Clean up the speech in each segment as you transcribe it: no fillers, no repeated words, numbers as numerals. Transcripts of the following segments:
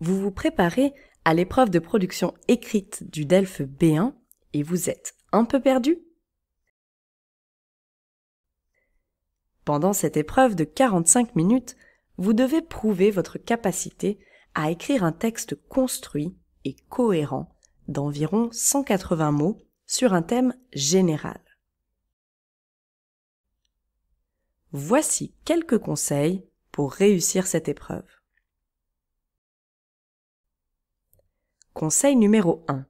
Vous vous préparez à l'épreuve de production écrite du DELF B1 et vous êtes un peu perdu? Pendant cette épreuve de 45 minutes, vous devez prouver votre capacité à écrire un texte construit et cohérent d'environ 180 mots sur un thème général. Voici quelques conseils pour réussir cette épreuve. Conseil numéro 1.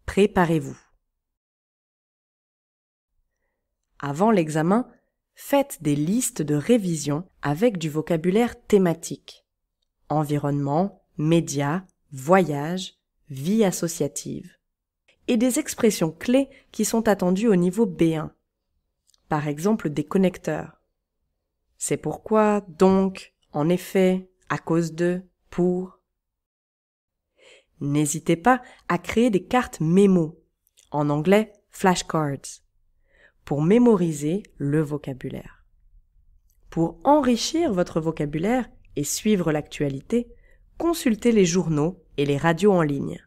Préparez-vous. Avant l'examen, faites des listes de révision avec du vocabulaire thématique. Environnement, médias, voyage, vie associative. Et des expressions clés qui sont attendues au niveau B1. Par exemple, des connecteurs. C'est pourquoi, donc, en effet, à cause de, pour. N'hésitez pas à créer des cartes mémo, en anglais flashcards, pour mémoriser le vocabulaire. Pour enrichir votre vocabulaire et suivre l'actualité, consultez les journaux et les radios en ligne.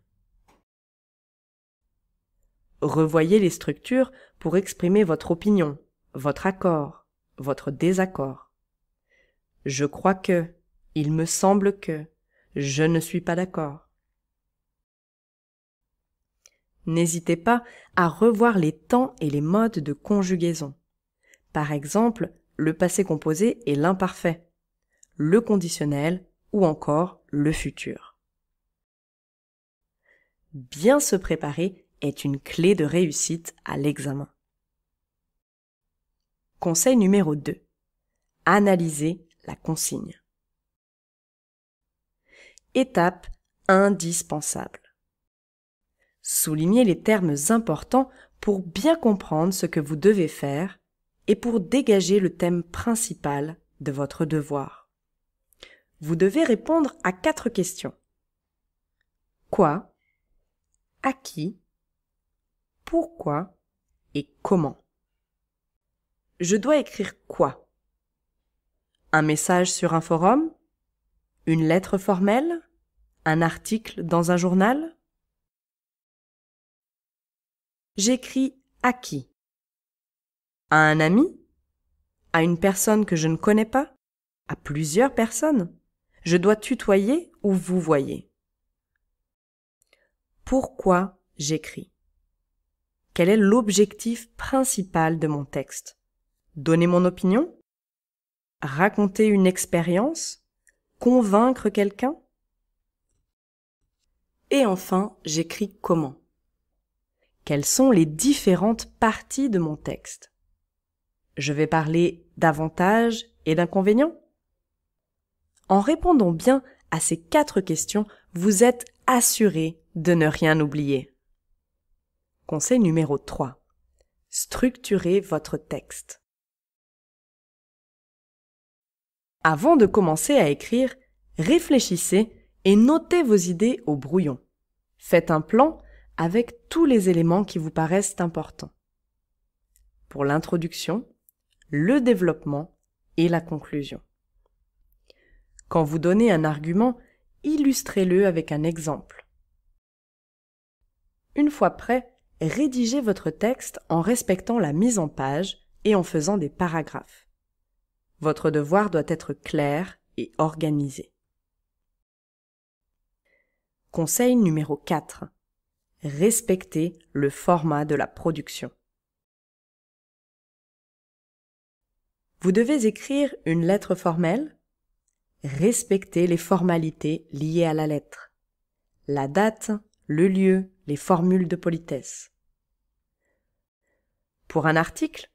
Revoyez les structures pour exprimer votre opinion, votre accord, votre désaccord. Je crois que, il me semble que, je ne suis pas d'accord. N'hésitez pas à revoir les temps et les modes de conjugaison. Par exemple, le passé composé et l'imparfait, le conditionnel ou encore le futur. Bien se préparer est une clé de réussite à l'examen. Conseil numéro 2. Analysez la consigne. Étape indispensable. Soulignez les termes importants pour bien comprendre ce que vous devez faire et pour dégager le thème principal de votre devoir. Vous devez répondre à 4 questions. Quoi? À qui? Pourquoi? Et comment? Je dois écrire quoi? Un message sur un forum? Une lettre formelle? Un article dans un journal? J'écris à qui? À un ami? À une personne que je ne connais pas? À plusieurs personnes? Je dois tutoyer ou vouvoyer? Pourquoi j'écris? Quel est l'objectif principal de mon texte? Donner mon opinion? Raconter une expérience? Convaincre quelqu'un? Et enfin, j'écris comment? Quelles sont les différentes parties de mon texte? Je vais parler d'avantages et d'inconvénients? En répondant bien à ces 4 questions, vous êtes assuré de ne rien oublier. Conseil numéro 3. Structurez votre texte. Avant de commencer à écrire, réfléchissez et notez vos idées au brouillon. Faites un plan avec tous les éléments qui vous paraissent importants. Pour l'introduction, le développement et la conclusion. Quand vous donnez un argument, illustrez-le avec un exemple. Une fois prêt, rédigez votre texte en respectant la mise en page et en faisant des paragraphes. Votre devoir doit être clair et organisé. Conseil numéro 4. Respectez le format de la production. Vous devez écrire une lettre formelle. Respectez les formalités liées à la lettre. La date, le lieu, les formules de politesse. Pour un article,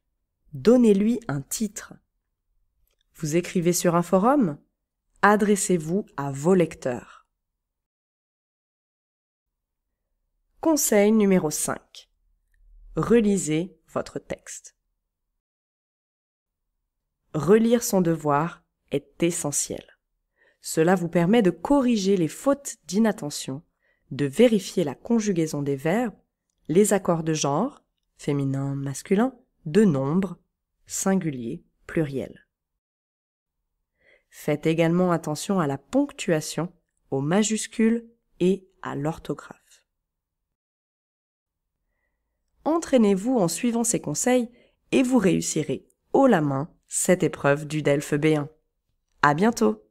donnez-lui un titre. Vous écrivez sur un forum? Adressez-vous à vos lecteurs. Conseil numéro 5. Relisez votre texte. Relire son devoir est essentiel. Cela vous permet de corriger les fautes d'inattention, de vérifier la conjugaison des verbes, les accords de genre, féminin, masculin, de nombre, singulier, pluriel. Faites également attention à la ponctuation, aux majuscules et à l'orthographe. Entraînez-vous en suivant ces conseils et vous réussirez haut la main cette épreuve du DELF B1. À bientôt!